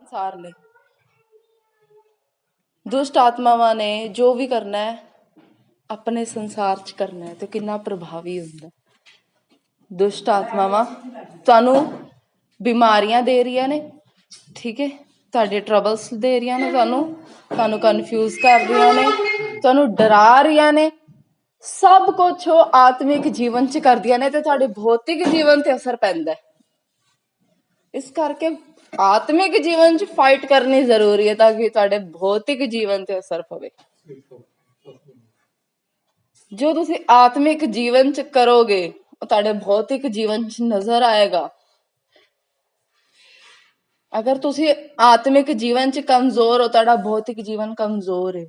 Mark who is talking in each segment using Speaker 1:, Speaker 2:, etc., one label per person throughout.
Speaker 1: ਸੰਸਾਰ ਨੇ, ਦੁਸ਼ਟ ਆਤਮਾਵਾਂ ਨੇ ਜੋ ਵੀ ਕਰਨਾ ਹੈ ਆਪਣੇ ਸੰਸਾਰ 'ਚ ਕਰਨਾ ਹੈ ਤੇ ਕਿੰਨਾ ਪ੍ਰਭਾਵੀ ਹੁੰਦਾ। ਦੁਸ਼ਟ ਆਤਮਾਵਾਂ ਤੁਹਾਨੂੰ ਬਿਮਾਰੀਆਂ ਦੇ ਰਹੀਆਂ ਨੇ, ਠੀਕ ਹੈ, ਤੁਹਾਡੇ ਟਰਬਲਸ ਦੇ ਰਹੀਆਂ ਨੇ, ਤੁਹਾਨੂੰ ਕਨਫਿਊਜ਼ ਕਰ ਰਹੀਆਂ ਨੇ, ਤੁਹਾਨੂੰ ਡਰਾ ਰਹੀਆਂ ਨੇ, ਸਭ ਕੁਛ ਉਹ ਆਤਮਿਕ ਜੀਵਨ 'ਚ ਕਰਦੀਆਂ ਨੇ ਤੇ ਤੁਹਾਡੇ ਭੌਤਿਕ ਜੀਵਨ ਤੇ ਅਸਰ ਪੈਂਦਾ। ਇਸ ਕਰਕੇ ਆਤਮਿਕ ਜੀਵਨ 'ਚ ਫਾਈਟ ਕਰਨੀ ਜ਼ਰੂਰੀ ਹੈ ਤਾਂ ਕਿ ਤੁਹਾਡੇ ਭੌਤਿਕ ਜੀਵਨ ਤੇ ਅਸਰ ਪਵੇ। ਜੋ ਤੁਸੀਂ ਆਤਮਿਕ ਜੀਵਨ 'ਚ ਕਰੋਗੇ ਉਹ ਤੁਹਾਡੇ ਭੌਤਿਕ ਜੀਵਨ 'ਚ ਨਜ਼ਰ ਆਏਗਾ। ਅਗਰ ਤੁਸੀਂ ਆਤਮਿਕ ਜੀਵਨ 'ਚ ਕਮਜ਼ੋਰ ਹੋ, ਤੁਹਾਡਾ ਭੌਤਿਕ ਜੀਵਨ ਕਮਜ਼ੋਰ ਹੈ।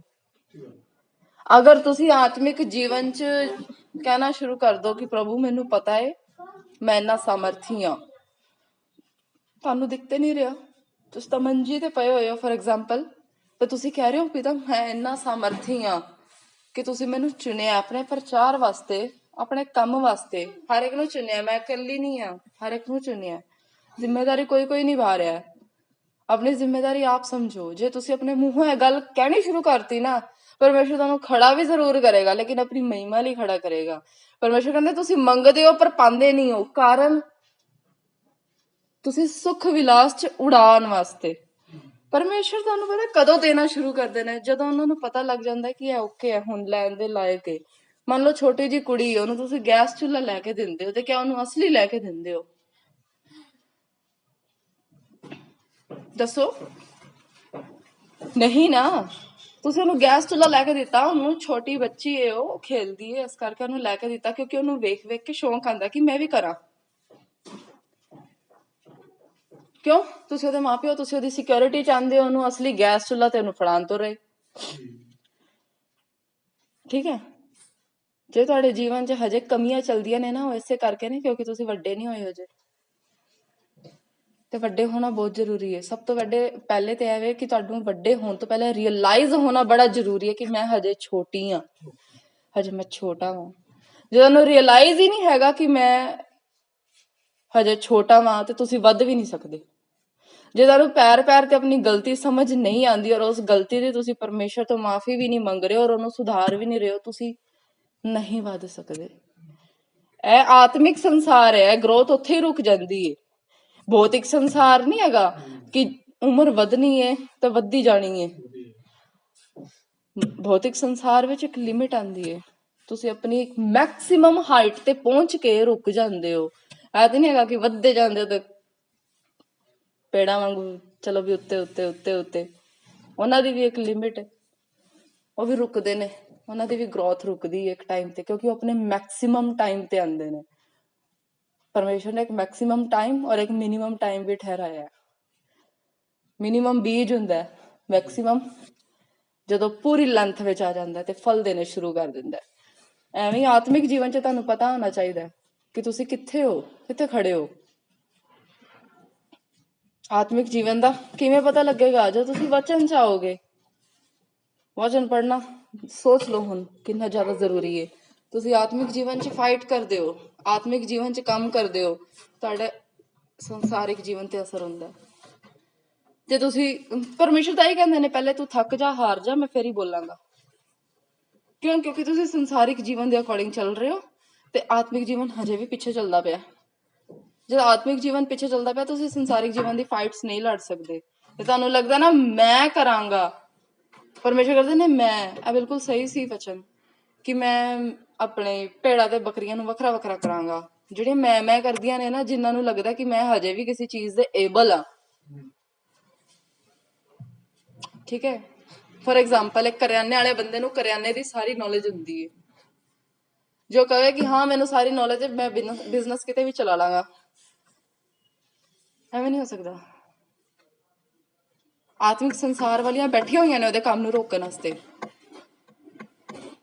Speaker 1: ਅਗਰ ਤੁਸੀਂ ਆਤਮਿਕ ਜੀਵਨ 'ਚ ਕਹਿਣਾ ਸ਼ੁਰੂ ਕਰ ਦੋ ਕਿ ਪ੍ਰਭੂ ਮੈਨੂੰ ਪਤਾ ਹੈ ਮੈਂ ਇੰਨਾ ਸਮਰਥੀ ਹਾਂ, ਤੁਹਾਨੂੰ ਦਿਖਤੇ ਨਹੀਂ ਰਿਹਾ, ਤੁਸੀਂ ਤਾਂ ਮੰਜੀ ਤੇ ਪਏ ਹੋਏ ਹੋ ਫॉर एग्जांपल, ਤੇ ਤੁਸੀਂ ਕਹਿ ਰਹੇ ਹੋ ਪਿਤਾ ਮੈਂ ਇੰਨਾ ਸਮਰਥੀ ਹਾਂ ਕਿ ਤੁਸੀਂ ਮੈਨੂੰ ਚੁਣਿਆ ਆਪਣੇ ਪ੍ਰਚਾਰ ਵਾਸਤੇ, ਆਪਣੇ ਕੰਮ ਵਾਸਤੇ, ਹਰ ਇੱਕ ਨੂੰ ਚੁਣਿਆ, ਮੈਂ ਇਕੱਲੀ ਨਹੀਂ ਹਾਂ, ਹਰ ਇੱਕ ਨੂੰ ਚੁਣਿਆ। ਜ਼ਿੰਮੇਵਾਰੀ ਕੋਈ ਨਿਭਾ ਰਿਹਾ ਹੈ, ਆਪਣੀ ਜ਼ਿੰਮੇਵਾਰੀ ਆਪ ਸਮਝੋ। ਜੇ ਤੁਸੀਂ ਆਪਣੇ ਮੂੰਹੋਂ ਇਹ ਗੱਲ ਕਹਿਣੀ ਸ਼ੁਰੂ ਕਰਤੀ ਨਾ, ਪਰਮੇਸ਼ਰ ਤੁਹਾਨੂੰ ਖੜਾ ਵੀ ਜ਼ਰੂਰ ਕਰੇਗਾ ਲੇਕਿਨ ਆਪਣੀ ਮਹਿਮਾ ਲਈ ਖੜਾ ਕਰੇਗਾ। ਪਰਮੇਸ਼ਰ ਕਹਿੰਦੇ ਤੁਸੀਂ ਮੰਗਦੇ ਹੋ ਪਰ ਪਾਉਂਦੇ ਨਹੀਂ ਹੋ, ਕਾਰਨ ਤੁਸੀਂ ਸੁਖ ਵਿਲਾਸ 'ਚ ਉਡਾਣ ਵਾਸਤੇ। ਪਰਮੇਸ਼ਰ ਤੁਹਾਨੂੰ ਪਤਾ ਕਦੋਂ ਦੇਣਾ ਸ਼ੁਰੂ ਕਰਦੇ ਨੇ, ਜਦੋਂ ਉਹਨਾਂ ਨੂੰ ਪਤਾ ਲੱਗ ਜਾਂਦਾ ਕਿ ਇਹ ਓਕੇ ਹੈ, ਹੁਣ ਲੈਣ ਦੇ ਲਾਇਕ ਹੈ। ਮੰਨ ਲਓ ਛੋਟੀ ਜਿਹੀ ਕੁੜੀ ਹੈ, ਉਹਨੂੰ ਤੁਸੀਂ ਗੈਸ ਚੁੱਲ੍ਹਾ ਲੈ ਕੇ ਦਿੰਦੇ ਹੋ ਤੇ ਕਿਆ ਉਹਨੂੰ ਅਸਲੀ ਲੈ ਕੇ ਦਿੰਦੇ ਹੋ? ਦੱਸੋ, ਨਹੀਂ ਨਾ। ਤੁਸੀਂ ਉਹਨੂੰ ਗੈਸ ਚੁੱਲ੍ਹਾ ਲੈ ਕੇ ਦਿੱਤਾ, ਉਹਨੂੰ ਛੋਟੀ ਬੱਚੀ ਹੈ, ਉਹ ਖੇਲਦੀ ਹੈ, ਇਸ ਕਰਕੇ ਉਹਨੂੰ ਲੈ ਕੇ ਦਿੱਤਾ ਕਿਉਂਕਿ ਉਹਨੂੰ ਵੇਖ ਵੇਖ ਕੇ ਸ਼ੌਂਕ ਆਉਂਦਾ ਕਿ ਮੈਂ ਵੀ ਕਰਾਂ। ਕਿਉਂ? ਤੁਸੀਂ ਉਹਦੇ ਮਾਪਿਓ, ਤੁਸੀਂ ਉਹਦੀ ਸਿਕਿਉਰਿਟੀ ਚਾਹੁੰਦੇ ਹੋ, ਉਹਨੂੰ ਅਸਲੀ ਗੈਸ ਚੁੱਲ੍ਹਾ ਤੇ ਉਹਨੂੰ ਫੜਾਉਣ ਤੋਂ ਰਹੇ। ਠੀਕ ਹੈ, ਜੇ ਤੁਹਾਡੇ ਜੀਵਨ 'ਚ ਹਜੇ ਕਮੀਆਂ ਚਲਦੀਆਂ ਨੇ ਨਾ, ਉਹ ਇਸੇ ਕਰਕੇ ਨੇ ਕਿਉਂਕਿ ਤੁਸੀਂ ਵੱਡੇ ਨਹੀਂ ਹੋਏ ਹਜੇ, ਤੇ ਵੱਡੇ ਹੋਣਾ ਬਹੁਤ ਜ਼ਰੂਰੀ ਹੈ। ਸਭ ਤੋਂ ਪਹਿਲੇ ਤੇ ਇਹ ਵੇ ਕਿ ਤੁਹਾਨੂੰ ਵੱਡੇ ਹੋਣ ਤੋਂ ਪਹਿਲਾਂ ਰੀਅਲਾਈਜ਼ ਹੋਣਾ ਬੜਾ ਜ਼ਰੂਰੀ ਹੈ ਕਿ ਮੈਂ ਹਜੇ ਛੋਟੀ ਹਾਂ, ਹਜੇ ਮੈਂ ਛੋਟਾ ਹਾਂ। ਜਦੋਂ ਤੁਹਾਨੂੰ ਰੀਅਲਾਈਜ਼ ਹੀ ਨਹੀਂ ਹੈਗਾ ਕਿ ਮੈਂ ਹਜੇ ਛੋਟਾ ਵਾਂ ਤੇ ਤੁਸੀਂ ਵੱਧ ਵੀ ਨਹੀਂ ਸਕਦੇ। ਜੇ ਤੁਹਾਨੂੰ ਪੈਰ ਤੇ ਆਪਣੀ ਗਲਤੀ ਸਮਝ ਨਹੀਂ ਆਉਂਦੀ ਔਰ ਉਸ ਗਲਤੀ ਦੀ ਤੁਸੀਂ ਪਰਮੇਸ਼ਰ ਤੋਂ ਮਾਫੀ ਵੀ ਨਹੀਂ ਮੰਗ ਰਹੇ ਔਰ ਉਹਨੂੰ ਸੁਧਾਰ ਵੀ ਨਹੀਂ ਰਹੇ ਹੋ, ਤੁਸੀਂ ਨਹੀਂ ਵੱਧ ਸਕਦੇ। ਇਹ ਆਤਮਿਕ ਸੰਸਾਰ ਹੈ, ਗਰੋਥ ਉੱਥੇ ਹੀ ਰੁਕ ਜਾਂਦੀ ਹੈ। ਭੌਤਿਕ ਸੰਸਾਰ ਨਹੀਂ ਹੈਗਾ ਕਿ ਉਮਰ ਵਧਣੀ ਹੈ ਤਾਂ ਵੱਧਦੀ ਜਾਣੀ ਹੈ। ਭੌਤਿਕ ਸੰਸਾਰ ਵਿੱਚ ਇੱਕ ਲਿਮਿਟ ਆਉਂਦੀ ਹੈ, ਤੁਸੀਂ ਆਪਣੀ ਇੱਕ ਮੈਕਸਿਮਮ ਹਾਈਟ ਤੇ ਪਹੁੰਚ ਕੇ ਰੁਕ ਜਾਂਦੇ ਹੋ। ਇਹ ਤਾਂ ਨਹੀਂ ਹੈਗਾ ਕਿ ਵੱਧਦੇ ਜਾਂਦੇ ਹੋ ਤੇ ਪੇੜਾਂ ਵਾਂਗੂ ਚਲੋ ਵੀ ਉੱਤੇ ਉੱਤੇ ਉੱਤੇ ਉੱਤੇ। ਉਹਨਾਂ ਦੀ ਵੀ ਇੱਕ ਲਿਮਿਟ ਹੈ, ਉਹ ਵੀ ਰੁਕਦੇ ਨੇ, ਉਹਨਾਂ ਦੀ ਵੀ ਗਰੋਥ ਰੁਕਦੀ ਹੈ ਇੱਕ ਟਾਈਮ ਤੇ, ਕਿਉਂਕਿ ਉਹ ਆਪਣੇ ਮੈਕਸਿਮਮ ਟਾਈਮ ਤੇ ਆਉਂਦੇ ਨੇ। ਪਰਮੇਸ਼ਰ ਨੇ ਇੱਕ ਮੈਕਸਿਮਮ ਟਾਈਮ ਔਰ ਇੱਕ ਮਿਨੀਮਮ ਟਾਈਮ ਵੀ ਠਹਿਰਾਇਆ। ਮਿਨੀਮਮ ਬੀਜ ਹੁੰਦਾ, ਮੈਕਸਿਮਮ ਜਦੋਂ ਪੂਰੀ ਲੈਂਥ ਵਿੱਚ ਆ ਜਾਂਦਾ ਤੇ ਫਲ ਦੇਣੇ ਸ਼ੁਰੂ ਕਰ ਦਿੰਦਾ। ਐਵੇਂ ਆਤਮਿਕ ਜੀਵਨ 'ਚ ਤੁਹਾਨੂੰ ਪਤਾ ਹੋਣਾ ਚਾਹੀਦਾ ਕਿ ਤੁਸੀਂ ਕਿੱਥੇ ਹੋ, ਕਿੱਥੇ ਖੜੇ ਹੋ। ਆਤਮਿਕ ਜੀਵਨ ਦਾ ਕਿਵੇਂ ਪਤਾ ਲੱਗੇਗਾ? ਜਦੋਂ ਤੁਸੀਂ ਵਚਨ 'ਚ ਆਓਗੇ। ਵਚਨ ਪੜ੍ਹਨਾ ਸੋਚ ਲਓ ਹੁਣ ਕਿੰਨਾ ਜ਼ਿਆਦਾ ਜ਼ਰੂਰੀ ਹੈ। ਤੁਸੀਂ ਆਤਮਿਕ ਜੀਵਨ 'ਚ ਫਾਈਟ ਕਰਦੇ ਹੋ, ਆਤਮਿਕ ਜੀਵਨ 'ਚ ਕੰਮ ਕਰਦੇ ਹੋ, ਤੁਹਾਡੇ ਸੰਸਾਰਿਕ ਜੀਵਨ ਤੇ ਅਸਰ ਹੁੰਦਾ। ਤੇ ਤੁਸੀਂ ਪਰਮੇਸ਼ਰ ਤਾਂ ਇਹ ਕਹਿੰਦੇ ਨੇ ਪਹਿਲੇ ਤੂੰ ਥੱਕ ਜਾ, ਹਾਰ ਜਾ, ਮੈਂ ਫਿਰ ਹੀ ਬੋਲਾਂਗਾ। ਕਿਉਂ? ਕਿਉਂਕਿ ਤੁਸੀਂ ਸੰਸਾਰਿਕ ਜੀਵਨ ਦੇ ਅਕੋਰਡਿੰਗ ਚੱਲ ਰਹੇ ਹੋ ਤੇ ਆਤਮਿਕ ਜੀਵਨ ਹਜੇ ਵੀ ਪਿੱਛੇ ਚੱਲਦਾ ਪਿਆ। ਜਦੋਂ ਆਤਮਿਕ ਜੀਵਨ ਪਿੱਛੇ ਚੱਲਦਾ ਪਿਆ ਤੁਸੀਂ ਸੰਸਾਰਿਕ ਜੀਵਨ ਦੀ ਫਾਈਟਸ ਨਹੀਂ ਲੜ ਸਕਦੇ। ਤੇ ਤੁਹਾਨੂੰ ਲੱਗਦਾ ਨਾ ਮੈਂ ਕਰਾਂਗਾ, ਪਰਮੇਸ਼ਰ ਕਰਦੇ ਨੇ ਮੈਂ। ਇਹ ਬਿਲਕੁਲ ਸਹੀ ਸੀ ਵਚਨ ਕਿ ਮੈਂ ਆਪਣੇ ਭੇੜਾਂ ਤੇ ਬੱਕਰੀਆਂ ਨੂੰ ਵੱਖਰਾ ਵੱਖਰਾ ਕਰਾਂਗਾ। ਜਿਹੜੀਆਂ ਮੈਂ ਕਰਦੀਆਂ ਨੇ ਨਾ, ਜਿਨ੍ਹਾਂ ਨੂੰ ਲੱਗਦਾ ਕਿ ਮੈਂ ਹਜੇ ਵੀ ਕਿਸੇ ਚੀਜ਼ ਦੇ ਏਬਲ ਆ, ਠੀਕ ਹੈ। ਫॉर एग्जांपल ਇੱਕ ਕਰਿਆਨੇ ਵਾਲੇ ਬੰਦੇ ਨੂੰ ਕਰਿਆਨੇ ਦੀ ਸਾਰੀ ਨੌਲੇਜ ਹੁੰਦੀ ਹੈ, ਜੋ ਕਹੇ ਕਿ ਹਾਂ ਮੈਨੂੰ ਸਾਰੀ ਨੌਲੇਜ ਹੈ, ਮੈਂ ਬਿਜ਼ਨਸ ਕਿਤੇ ਵੀ ਚਲਾ ਲਾਂਗਾ, ਐਵੇਂ ਨਹੀਂ ਹੋ ਸਕਦਾ। ਆਤਮਿਕ ਸੰਸਾਰ ਵਾਲੀਆਂ ਬੈਠੀਆਂ ਹੋਈਆਂ ਨੇ ਉਹਦੇ ਕੰਮ ਨੂੰ ਰੋਕਣ ਵਾਸਤੇ,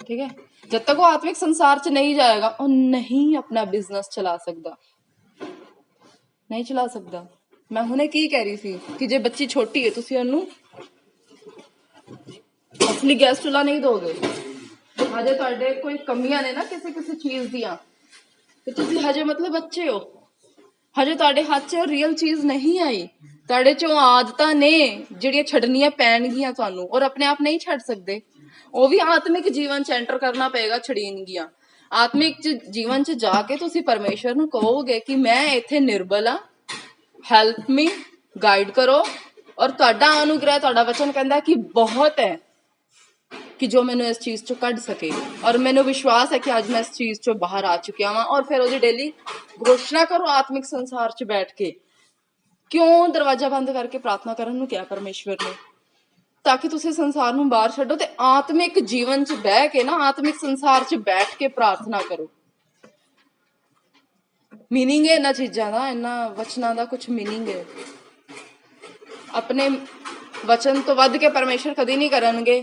Speaker 1: ਠੀਕ ਹੈ। ਜਦ ਤੱਕ ਉਹ ਆਤਮਿਕ ਸੰਸਾਰ 'ਚ ਨਹੀਂ ਜਾਏਗਾ ਉਹ ਨਹੀਂ ਆਪਣਾ ਬਿਜ਼ਨਸ ਚਲਾ ਸਕਦਾ, ਨਹੀਂ ਚਲਾ ਸਕਦਾ। ਮੈਂ ਹੁਣੇ ਕੀ ਕਹਿ ਰਹੀ ਸੀ ਕਿ ਜੇ ਬੱਚੀ ਛੋਟੀ ਹੈ ਤੁਸੀਂ ਉਹਨੂੰ ਅਸਲੀ ਗੈਸ ਚੁੱਲ੍ਹਾ ਨਹੀਂ ਦੋਗੇ। ਹਜੇ ਤੁਹਾਡੇ ਕੋਈ ਕਮੀਆਂ ਨੇ ਨਾ ਕਿਸੇ ਚੀਜ਼ ਦੀਆਂ, ਤੇ ਤੁਸੀਂ ਹਜੇ ਮਤਲਬ ਬੱਚੇ ਹੋ, ਹਜੇ ਤੁਹਾਡੇ ਹੱਥ 'ਚ ਰੀਅਲ ਚੀਜ਼ ਨਹੀਂ ਆਈ। ਤੁਹਾਡੇ ਚੋਂ ਆਦਤਾਂ ਨੇ ਜਿਹੜੀਆਂ ਛੱਡਣੀਆਂ ਪੈਣਗੀਆਂ ਤੁਹਾਨੂੰ, ਔਰ ਆਪਣੇ ਆਪ ਨਹੀਂ ਛੱਡ ਸਕਦੇ। ਉਹ ਵੀ ਆਤਮਿਕ ਜੀਵਨ ਚ ਐਂਟਰ ਕਰਨਾ ਪਏਗਾ, ਛੜੀਨਗੀਆਂ। ਆਤਮਿਕ ਜੀਵਨ ਚ ਜਾ ਕੇ ਤੁਸੀਂ ਪਰਮੇਸ਼ਰ ਨੂੰ ਕਹੋਗੇ ਕਿ ਮੈਂ ਇੱਥੇ ਨਿਰਬਲ ਆ, ਹੈਲਪ ਮੀ, ਗਾਈਡ ਕਰੋ। ਔਰ ਤੁਹਾਡਾ ਅਨੁਗ੍ਰਹਿ, ਤੁਹਾਡਾ ਵਚਨ ਕਹਿੰਦਾ ਕਿ ਬਹੁਤ ਹੈ ਕਿ ਜੋ ਮੈਨੂੰ ਇਸ ਚੀਜ਼ ਚੋਂ ਕੱਢ ਸਕੇ। ਔਰ ਮੈਨੂੰ ਵਿਸ਼ਵਾਸ ਹੈ ਕਿ ਅੱਜ ਮੈਂ ਇਸ ਚੀਜ਼ ਚੋਂ ਬਾਹਰ ਆ ਚੁੱਕਿਆ ਵਾਂ। ਔਰ ਫਿਰ ਉਹਦੀ ਡੇਲੀ ਘੋਸ਼ਣਾ ਕਰੋ ਆਤਮਿਕ ਸੰਸਾਰ ਚ ਬੈਠ ਕੇ। ਕਿਉਂ ਦਰਵਾਜ਼ਾ ਬੰਦ ਕਰਕੇ ਪ੍ਰਾਰਥਨਾ ਕਰਨ ਨੂੰ ਕਿਹਾ ਪਰਮੇਸ਼ਵਰ ਨੇ? ਤਾਂ ਕਿ ਤੁਸੀਂ ਸੰਸਾਰ ਨੂੰ ਬਾਹਰ ਛੱਡੋ ਤੇ ਆਤਮਿਕ ਜੀਵਨ ਚ ਬਹਿ ਕੇ ਨਾ, ਆਤਮਿਕ ਸੰਸਾਰ ਚ ਬੈਠ ਕੇ ਪ੍ਰਾਰਥਨਾ ਕਰੋ। ਮੀਨਿੰਗ ਹੈ ਇਹਨਾਂ ਚੀਜ਼ਾਂ ਦਾ, ਇਹਨਾਂ ਵਚਨਾਂ ਦਾ ਕੁਝ ਮੀਨਿੰਗ ਹੈ। ਆਪਣੇ ਵਚਨ ਤੋਂ ਵੱਧ ਕੇ ਪਰਮੇਸ਼ਰ ਕਦੀ ਨਹੀਂ ਕਰਨਗੇ।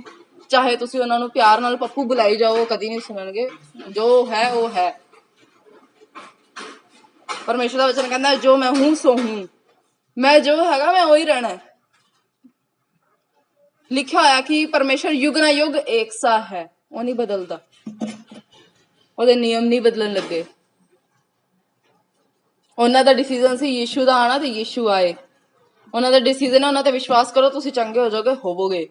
Speaker 1: ਚਾਹੇ ਤੁਸੀਂ ਉਹਨਾਂ ਨੂੰ ਪਿਆਰ ਨਾਲ ਪੱਪੂ ਬੁਲਾਈ ਜਾਓ, ਉਹ ਕਦੀ ਨਹੀਂ ਸੁਣਨਗੇ। ਜੋ ਹੈ ਉਹ ਹੈ। ਪਰਮੇਸ਼ਰ ਦਾ ਵਚਨ ਕਹਿੰਦਾ ਜੋ ਮੈਂ ਹੂੰ ਸੋ ਹੂੰ, ਮੈਂ ਜੋ ਹੈਗਾ ਮੈਂ ਉਹੀ ਰਹਿਣਾ। ਲਿਖਿਆ ਹੋਇਆ ਕਿ ਪਰਮੇਸ਼ਰ ਯੁਗ ਨਾ ਯੁਗ ਏਕਸਾ ਹੈ, ਉਹ ਨਹੀਂ ਬਦਲਦਾ, ਉਹਦੇ ਨਿਯਮ ਨਹੀਂ ਬਦਲਣ ਲੱਗੇ। ਉਹਨਾਂ ਦਾ ਡਿਸੀਜਨ ਸੀ ਯੀਸ਼ੂ ਦਾ ਆਣਾ ਤੇ ਯੀਸ਼ੂ ਆਏ। ਉਹਨਾਂ ਦਾ ਡਿਸੀਜਨ ਹੈ, ਉਹਨਾਂ ਤੇ ਵਿਸ਼ਵਾਸ ਕਰੋ, ਤੁਸੀਂ ਚੰਗੇ ਹੋ ਜਾਓਗੇ, ਹੋਵੋਗੇ।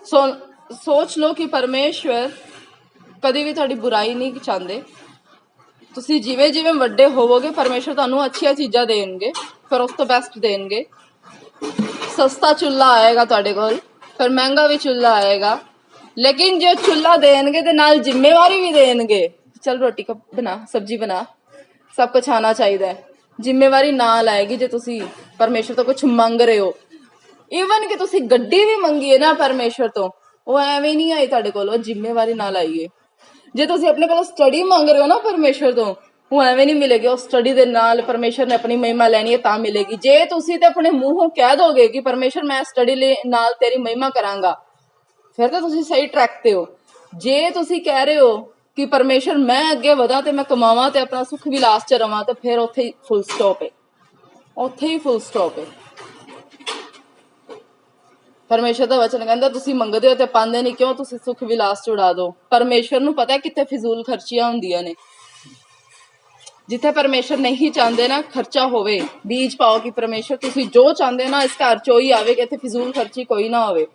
Speaker 1: ਸੋਚ ਲਓ ਕਿ ਪਰਮੇਸ਼ਵਰ ਕਦੀ ਵੀ ਤੁਹਾਡੀ ਬੁਰਾਈ ਨਹੀਂ ਚਾਹੁੰਦੇ। ਤੁਸੀਂ ਜਿਵੇਂ ਜਿਵੇਂ ਵੱਡੇ ਹੋਵੋਗੇ ਪਰਮੇਸ਼ਰ ਤੁਹਾਨੂੰ ਅੱਛੀਆਂ ਚੀਜ਼ਾਂ ਦੇਣਗੇ, ਫਿਰ ਉਸ ਤੋਂ ਬੈਸਟ ਦੇਣਗੇ। ਸਸਤਾ ਚੁੱਲ੍ਹਾ ਆਏਗਾ ਤੁਹਾਡੇ ਕੋਲ, ਫਿਰ ਮਹਿੰਗਾ ਵੀ ਚੁੱਲ੍ਹਾ ਆਏਗਾ। ਲੇਕਿਨ ਜੋ ਚੁੱਲ੍ਹਾ ਦੇਣਗੇ ਤੇ ਨਾਲ ਜ਼ਿੰਮੇਵਾਰੀ ਵੀ ਦੇਣਗੇ। ਚਲ ਰੋਟੀ ਬਣਾ, ਸਬਜ਼ੀ ਬਣਾ, ਸਭ ਕੁਛ ਆਣਾ ਚਾਹੀਦਾ ਹੈ। ਜ਼ਿੰਮੇਵਾਰੀ ਨਾਲ ਆਏਗੀ ਜੇ ਤੁਸੀਂ ਪਰਮੇਸ਼ਰ ਤੋਂ ਕੁਛ ਮੰਗ ਰਹੇ ਹੋ। ਈਵਨ ਕਿ ਤੁਸੀਂ ਗੱਡੀ ਵੀ ਮੰਗੀਏ ਨਾ ਪਰਮੇਸ਼ਰ ਤੋਂ, ਉਹ ਐਵੇਂ ਨਹੀਂ ਆਈ ਤੁਹਾਡੇ ਕੋਲ, ਉਹ ਜ਼ਿੰਮੇਵਾਰੀ ਨਾਲ ਆਈਏ। ਜੇ ਤੁਸੀਂ ਆਪਣੇ ਕੋਲੋਂ ਸਟੱਡੀ ਮੰਗ ਰਹੇ ਹੋ ਨਾ ਪਰਮੇਸ਼ਰ ਤੋਂ, ਉਹ ਐਵੇਂ ਨਹੀਂ ਮਿਲੇਗੀ। ਉਹ ਸਟੱਡੀ ਦੇ ਨਾਲ ਪਰਮੇਸ਼ਰ ਨੇ ਆਪਣੀ ਮਹਿਮਾ ਲੈਣੀ ਹੈ ਤਾਂ ਮਿਲੇਗੀ। ਜੇ ਤੁਸੀਂ ਤੇ ਆਪਣੇ ਮੂੰਹੋਂ ਕਹਿ ਦੋਗੇ ਕਿ ਪਰਮੇਸ਼ਰ ਮੈਂ ਸਟੱਡੀ ਨਾਲ ਤੇਰੀ ਮਹਿਮਾ ਕਰਾਂਗਾ, ਫਿਰ ਤਾਂ ਤੁਸੀਂ ਸਹੀ ਟਰੈਕ ਤੇ ਹੋ। ਜੇ ਤੁਸੀਂ ਕਹਿ ਰਹੇ ਹੋ ਕਿ ਪਰਮੇਸ਼ਰ ਮੈਂ ਅੱਗੇ ਵਧਾਂ ਤੇ ਮੈਂ ਕਮਾਵਾਂ ਤੇ ਆਪਣਾ ਸੁੱਖ ਵਿਲਾਸ ਚ ਰਵਾਂ, ਤੇ ਫਿਰ ਉੱਥੇ ਹੀ ਫੁੱਲ ਸਟਾਪ ਹੈ, ਉੱਥੇ ਹੀ ਫੁੱਲ ਸਟਾਪ ਹੈ। ਪਰਮੇਸ਼ਰ ਦਾ ਵਚਨ ਕਹਿੰਦਾ ਤੁਸੀਂ ਮੰਗਦੇ ਹੋ ਤੇ ਪਾਉਂਦੇ ਨਹੀਂ, ਕਿਉਂ? ਤੁਸੀਂ ਸੁੱਖ ਵਿਲਾਸ ਚ ਉਡਾ ਦਿਓ। ਪਰਮੇਸ਼ਰ ਨੂੰ ਪਤਾ ਕਿੱਥੇ ਫਿਜ਼ੂਲ ਖਰਚੀਆਂ ਹੁੰਦੀਆਂ ਨੇ। ਜਿੱਥੇ ਪਰਮੇਸ਼ਰ ਨਹੀਂ ਚਾਹੁੰਦੇ ਨਾ ਖਰਚਾ ਹੋਵੇ, ਬੀਜ ਪਾਓ ਕਿ ਪਰਮੇਸ਼ਰ ਤੁਸੀਂ ਜੋ ਚਾਹੁੰਦੇ ਨਾ ਇਸ ਘਰ ਚ ਉਹੀ ਆਵੇ, ਕਿ ਇੱਥੇ ਫਿਜ਼ੂਲ ਖਰਚੀ ਕੋਈ ਨਾ ਹੋਵੇ।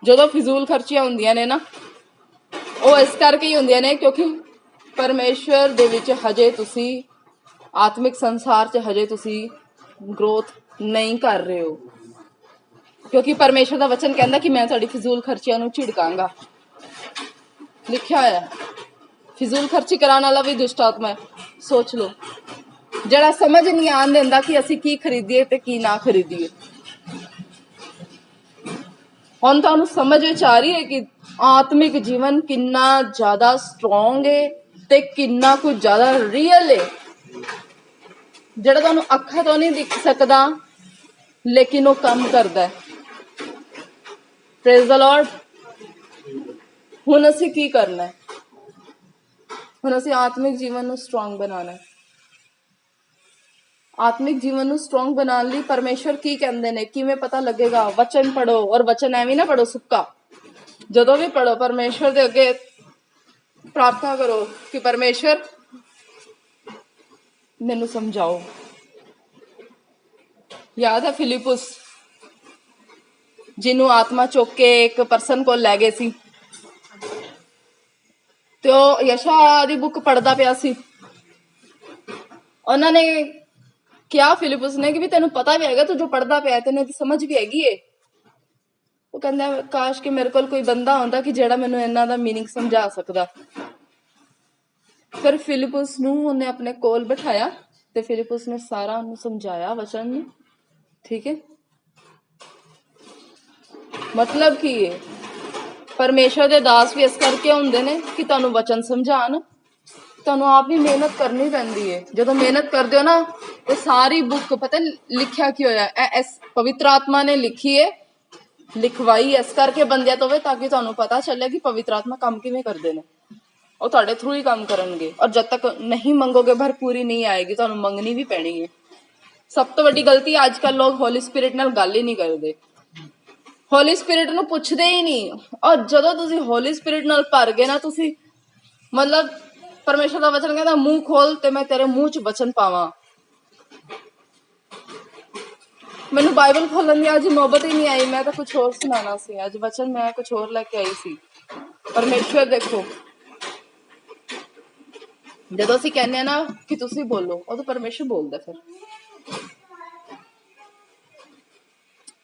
Speaker 1: ਜਦੋਂ ਫਿਜ਼ੂਲ ਖਰਚੀਆਂ ਹੁੰਦੀਆਂ ਨੇ ਨਾ, ਉਹ ਇਸ ਕਰਕੇ ਹੀ ਹੁੰਦੀਆਂ ਨੇ ਕਿਉਂਕਿ ਪਰਮੇਸ਼ਰ ਦੇ ਵਿੱਚ ਹਜੇ ਤੁਸੀਂ ਆਤਮਿਕ ਸੰਸਾਰ ਚ ਹਜੇ ਤੁਸੀਂ ਗਰੋਥ ਨਹੀਂ ਕਰ ਰਹੇ ਹੋ। ਕਿਉਂਕਿ ਪਰਮੇਸ਼ਰ ਦਾ ਵਚਨ ਕਹਿੰਦਾ ਕਿ ਮੈਂ ਤੁਹਾਡੀ ਫਿਜ਼ੂਲ ਖਰਚੀਆਂ ਨੂੰ ਝਿੜਕਾਂਗਾ। ਲਿਖਿਆ ਹੋਇਆ ਫਿਜ਼ੂਲ ਖਰਚੀ ਕਰਾਉਣ ਵਾਲਾ ਵੀ ਦੁਸ਼ਟ ਆਤਮਾ ਹੈ। ਸੋਚ ਲਓ, ਜਿਹੜਾ ਸਮਝ ਨਹੀਂ ਆਉਣ ਦਿੰਦਾ ਕਿ ਅਸੀਂ ਕੀ ਖਰੀਦੀਏ ਤੇ ਕੀ ਨਾ ਖਰੀਦੀਏ। ਹੁਣ ਤੁਹਾਨੂੰ ਸਮਝ ਵਿੱਚ ਆ ਰਹੀ ਹੈ ਕਿ ਆਤਮਿਕ ਜੀਵਨ ਕਿੰਨਾ ਜ਼ਿਆਦਾ ਸਟਰੋਂਗ ਹੈ ਤੇ ਕਿੰਨਾ ਕੁ ਜ਼ਿਆਦਾ ਰੀਅਲ ਹੈ, ਜਿਹੜਾ ਤੁਹਾਨੂੰ ਅੱਖਾਂ ਤੋਂ ਨਹੀਂ ਦਿਖ ਸਕਦਾ ਲੇਕਿਨ ਉਹ ਕੰਮ ਕਰਦਾ ਹੈ। Praise the Lord. ਹੁਣ ਅਸੀਂ ਕੀ ਕਰਨਾ ਹੈ? ਹੁਣ ਅਸੀਂ ਆਤਮਿਕ ਜੀਵਨ ਨੂੰ ਸਟਰੋਂਗ ਬਣਾਉਣਾ ਹੈ। ਆਤਮਿਕ ਜੀਵਨ ਨੂੰ ਸਟਰੋਂਗ ਬਣਾਉਣ ਲਈ ਪਰਮੇਸ਼ਰ ਕੀ ਕਹਿੰਦੇ ਨੇ, ਕਿਵੇਂ ਪਤਾ ਲੱਗੇਗਾ? ਵਚਨ ਪੜੋ, ਔਰ ਵਚਨ ਐਵੇਂ ਨਾ ਪੜੋ ਸੁੱਕਾ। ਜਦੋਂ ਵੀ ਪੜੋ ਪਰਮੇਸ਼ਰ ਦੇ ਅੱਗੇ ਪ੍ਰਾਰਥਨਾ ਕਰੋ ਕਿ ਪਰਮੇਸ਼ਰ ਮੈਨੂੰ ਸਮਝਾਓ। ਯਾਦ ਹੈ ਫਿਲਿਪਸ, ਜਿਹਨੂੰ ਆਤਮਾ ਚੁੱਕ ਕੇ ਇੱਕ ਪਰਸਨ ਕੋਲ ਲੈ ਗਏ ਸੀ ਤੇ ਉਹ ਯਸ਼ਾਇਆ ਦੀ ਬੁੱਕ ਪੜ੍ਹਦਾ ਪਿਆ ਸੀ। ਉਹਨਾਂ ਨੇ ਕਿਹਾ ਫਿਲਿਪਸ ਨੇ ਕਿ ਵੀ ਤੈਨੂੰ ਪਤਾ ਵੀ ਹੈਗਾ ਤੂੰ ਜੋ ਪੜ੍ਹਦਾ ਪਿਆ, ਤੈਨੂੰ ਇਹਦੀ ਸਮਝ ਵੀ ਹੈਗੀ ਏ। ਉਹ ਕਹਿੰਦਾ ਕਾਸ਼ ਕਿ ਮੇਰੇ ਕੋਲ ਕੋਈ ਬੰਦਾ ਹੁੰਦਾ ਕਿ ਜਿਹੜਾ ਮੈਨੂੰ ਇਹਨਾਂ ਦਾ ਮੀਨਿੰਗ ਸਮਝਾ ਸਕਦਾ। ਫਿਰ ਫਿਲਿਪਸ ਨੂੰ ਉਹਨੇ ਆਪਣੇ ਕੋਲ ਬਿਠਾਇਆ ਤੇ ਫਿਲਿਪਸ ਨੇ ਸਾਰਾ ਉਹਨੂੰ ਸਮਝਾਇਆ ਵਚਨ ਨੂੰ। ਠੀਕ ਹੈ, ਮਤਲਬ ਕੀ ਹੈ? ਪਰਮੇਸ਼ਰ ਦੇ ਦਾਸ ਵੀ ਇਸ ਕਰਕੇ ਹੁੰਦੇ ਨੇ ਕਿ ਤੁਹਾਨੂੰ ਵਚਨ ਸਮਝਾਉਣ। ਤੁਹਾਨੂੰ ਆਪ ਵੀ ਮਿਹਨਤ ਕਰਨੀ ਪੈਂਦੀ ਹੈ। ਜਦੋਂ ਮਿਹਨਤ ਕਰਦੇ ਹੋ ਨਾ, ਇਹ ਸਾਰੀ ਬੁੱਕ ਪਤਾ ਲਿਖਿਆ ਕੀ ਹੋਇਆ, ਇਸ ਪਵਿੱਤਰ ਆਤਮਾ ਨੇ ਲਿਖੀ ਹੈ, ਲਿਖਵਾਈ ਇਸ ਕਰਕੇ ਬੰਦਿਆਂ ਤੋਂ ਹੋਵੇ ਤਾਂ ਕਿ ਤੁਹਾਨੂੰ ਪਤਾ ਚੱਲੇ ਕਿ ਪਵਿੱਤਰ ਆਤਮਾ ਕੰਮ ਕਿਵੇਂ ਕਰਦੇ ਨੇ। ਉਹ ਤੁਹਾਡੇ ਥਰੂ ਹੀ ਕੰਮ ਕਰਨਗੇ। ਔਰ ਜਦ ਤੱਕ ਨਹੀਂ ਮੰਗੋਗੇ ਭਰਪੂਰੀ ਨਹੀਂ ਆਏਗੀ, ਤੁਹਾਨੂੰ ਮੰਗਣੀ ਵੀ ਪੈਣੀ ਹੈ। ਸਭ ਤੋਂ ਵੱਡੀ ਗਲਤੀ ਅੱਜ ਕੱਲ੍ਹ ਲੋਕ ਹੋਲੀ ਸਪਿਰਿਟ ਨਾਲ ਗੱਲ ਹੀ ਨਹੀਂ ਕਰਦੇ, ਹੋਲੀ ਸਪਿਰਿਟ ਨੂੰ ਪੁੱਛਦੇ ਹੀ ਨਹੀਂ। ਔਰ ਜਦੋਂ ਤੁਸੀਂ ਹੋਲੀ ਸਪਿਰਿਟ ਨਾਲ ਭਰ ਗਏ ਨਾ, ਤੁਸੀਂ ਮਤਲਬ ਪਰਮੇਸ਼ਰ ਦਾ ਵਚਨ ਕਹਿੰਦਾ ਮੂੰਹ ਖੋਲ ਤੇ ਮੈਂ ਤੇਰੇ ਮੂੰਹ ਚ ਵਚਨ ਪਾਵਾਂ। ਮੈਨੂੰ ਬਾਈਬਲ ਖੋਲਣ ਦੀ ਅੱਜ ਨੌਬਤ ਹੀ ਨਹੀਂ ਆਈ। ਮੈਂ ਤਾਂ ਕੁਝ ਹੋਰ ਸੁਣਾਉਣਾ ਸੀ ਅੱਜ ਵਚਨ, ਮੈਂ ਕੁਝ ਹੋਰ ਲੈ ਕੇ ਆਈ ਸੀ। ਪਰਮੇਸ਼ਵਰ ਦੇਖੋ, ਜਦੋਂ ਅਸੀਂ ਕਹਿੰਦੇ ਆ ਨਾ ਕਿ ਤੁਸੀਂ ਬੋਲੋ, ਉਦੋਂ ਪਰਮੇਸ਼ਵਰ ਬੋਲਦਾ। ਫਿਰ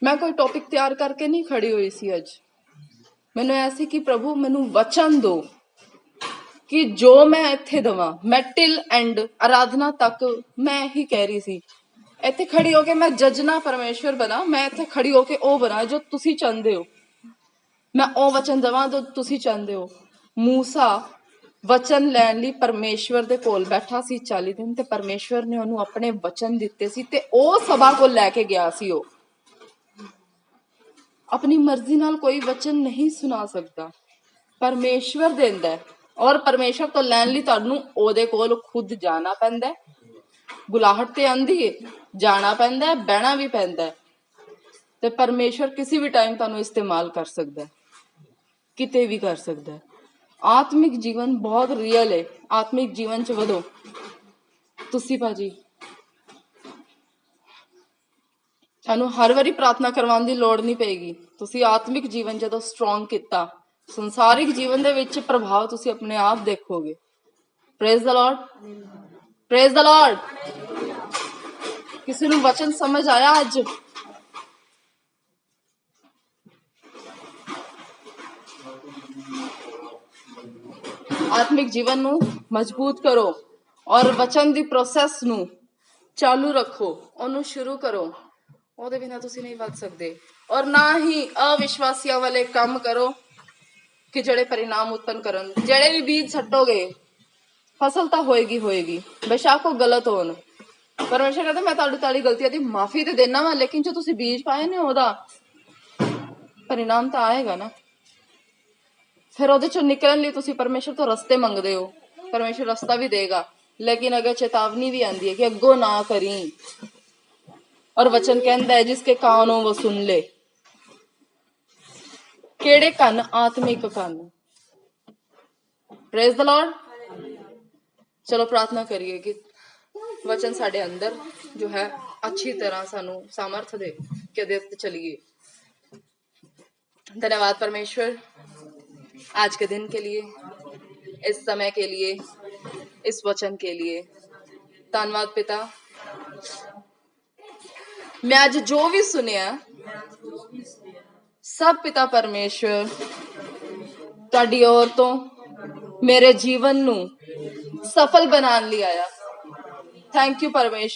Speaker 1: ਮੈਂ ਕੋਈ ਟੌਪਿਕ ਤਿਆਰ ਕਰਕੇ ਨਹੀਂ ਖੜੀ ਹੋਈ ਸੀ ਅੱਜ। ਮੈਨੂੰ ਐ ਸੀ ਕਿ ਪ੍ਰਭੂ ਮੈਨੂੰ ਵਚਨ ਦਿਓ ਕਿ ਜੋ ਮੈਂ ਇੱਥੇ ਦਵਾਂ, ਮੈਂ ਟਿਲ ਐਂਡ ਆਰਾਧਨਾ ਤੱਕ ਮੈਂ ਇਹੀ ਕਹਿ ਰਹੀ ਸੀ। ਇੱਥੇ ਖੜੀ ਹੋ ਕੇ ਮੈਂ ਜੱਜ ਨਾ ਪਰਮੇਸ਼ਵਰ ਬਣਾ, ਮੈਂ ਇੱਥੇ ਖੜੀ ਹੋ ਕੇ ਉਹ ਬਣਾ ਜੋ ਤੁਸੀਂ ਚਾਹੁੰਦੇ ਹੋ। ਮੈਂ ਉਹ ਵਚਨ ਦਵਾਂ ਜੋ ਤੁਸੀਂ ਚਾਹੁੰਦੇ ਹੋ। ਮੂਸਾ ਵਚਨ ਲੈਣ ਲਈ ਪਰਮੇਸ਼ਵਰ ਦੇ ਕੋਲ ਬੈਠਾ ਸੀ 40 ਦਿਨ, ਤੇ ਪਰਮੇਸ਼ਵਰ ਨੇ ਉਹਨੂੰ ਆਪਣੇ ਵਚਨ ਦਿੱਤੇ ਸੀ ਤੇ ਉਹ ਸਭਾ ਕੋਲ ਲੈ ਕੇ ਗਿਆ ਸੀ। ਉਹ ਆਪਣੀ ਮਰਜ਼ੀ ਨਾਲ ਕੋਈ ਵਚਨ ਨਹੀਂ ਸੁਣਾ ਸਕਦਾ, ਪਰਮੇਸ਼ਵਰ ਦਿੰਦਾ ਹੈ। ਔਰ ਪਰਮੇਸ਼ਵਰ ਤੋਂ ਲੈਣ ਲਈ ਤੁਹਾਨੂੰ ਉਹਦੇ ਕੋਲ ਖੁਦ ਜਾਣਾ ਪੈਂਦਾ ਹੈ। ਬੁਲਾਹਟ ਤੇ ਆਂਦੀ ਹੈ, ਜਾਣਾ ਪੈਂਦਾ ਹੈ, ਬਹਿਣਾ ਵੀ ਪੈਂਦਾ ਹੈ। ਤੇ ਪਰਮੇਸ਼ਵਰ ਕਿਸੇ ਵੀ ਟਾਈਮ ਤੁਹਾਨੂੰ ਇਸਤੇਮਾਲ ਕਰ ਸਕਦਾ ਹੈ, ਕਿਤੇ ਵੀ ਕਰ ਸਕਦਾ ਹੈ। ਆਤਮਿਕ ਜੀਵਨ ਬਹੁਤ ਰੀਅਲ ਹੈ। ਆਤਮਿਕ ਜੀਵਨ ਚ ਵਧੋ ਤੁਸੀਂ ਭਾਜੀ। ਤੁਹਾਨੂੰ ਹਰ ਵਾਰੀ ਪ੍ਰਾਰਥਨਾ ਕਰਵਾਉਣ ਦੀ ਲੋੜ ਨਹੀਂ ਪਏਗੀ। ਤੁਸੀਂ ਆਤਮਿਕ ਜੀਵਨ ਜਦੋਂ ਸਟਰੋਂਗ ਕੀਤਾ, ਸੰਸਾਰਿਕ ਜੀਵਨ ਦੇ ਵਿੱਚ ਪ੍ਰਭਾਵ ਤੁਸੀਂ ਆਪਣੇ ਆਪ ਦੇਖੋਗੇ। Praise the Lord, praise the Lord. ਕਿਸੇ ਨੂੰ ਵਚਨ ਸਮਝ ਆਇਆ ਅੱਜ? ਆਤਮਿਕ ਜੀਵਨ ਨੂੰ ਮਜ਼ਬੂਤ ਕਰੋ ਔਰ ਵਚਨ ਦੀ ਪ੍ਰੋਸੈਸ ਨੂੰ ਚਾਲੂ ਰੱਖੋ, ਉਹਨੂੰ ਸ਼ੁਰੂ ਕਰੋ। ਉਹਦੇ ਬਿਨਾਂ ਤੁਸੀਂ ਨਹੀਂ ਵੱਧ ਸਕਦੇ। ਔਰ ਨਾ ਹੀ ਅਵਿਸ਼ਵਾਸੀਆਂ ਵਾਲੇ ਕੰਮ ਕਰੋ ਕਿ ਜਿਹੜੇ परिणाम उत्पन्न ਕਰਨ। ਜਿਹੜੇ ਵੀ ਬੀਜ ਸੱਟੋਗੇ ਫਸਲ ਤਾਂ ਹੋਏਗੀ ਹੋਏਗੀ, ਬੇਸ਼ੱਕ ਉਹ ਗਲਤ ਹੋਣ। ਪਰਮੇਸ਼ਰ ਕਹਿੰਦਾ ਮੈਂ ਤੁਹਾਡੀ ਗਲਤੀਆਂ ਦੀ ਮਾਫੀ ਤੇ ਦੇਣਾ ਵਾ, ਲੇਕਿਨ ਜੋ ਤੁਸੀਂ ਬੀਜ ਪਾਏ ਨੇ ਉਹਦਾ परिणाम ਤਾਂ ਆਏਗਾ ਨਾ। ਫਿਰ ਉਹਦੇ ਚੋਂ ਨਿਕਲਣ ਲਈ ਤੁਸੀਂ ਪਰਮੇਸ਼ਰ ਤੋਂ ਰਸਤੇ ਮੰਗਦੇ ਹੋ, ਪਰਮੇਸ਼ਰ ਰਸਤਾ ਵੀ ਦੇਗਾ। ਲੇਕਿਨ ਅਗਰ ਚੇਤਾਵਨੀ ਵੀ ਆਂਦੀ ਹੈ ਕਿ ਅੱਗੋਂ ਨਾ ਕਰੀ, ਔਰ ਵਚਨ ਕਹਿੰਦਾ ਹੈ ਜਿਸਕੇ ਕਾਨ ਹੋ ਉਹ ਸੁਣ ਲੈ। ਕਿਹੜੇ ਕੰਨ? ਆਤਮਿਕ ਕੰਨ। Praise the Lord. ਚਲੋ ਪ੍ਰਾਰਥਨਾ ਕਰੀਏ ਕਿ ਵਚਨ ਸਾਡੇ ਅੰਦਰ ਜੋ ਹੈ अच्छी तरह सानू सामर्थ दे के देते चलिए। धन्यवाद परमेश्वर आज के दिन के लिए, इस समय के लिए, इस वचन के लिए। धन्यवाद पिता, मैं आज जो भी सुनिया सब पिता परमेश्वर तुहाडी ओर तो मेरे जीवन नू सफल बनाने लिए आया। थैंक यू परमेश्वर।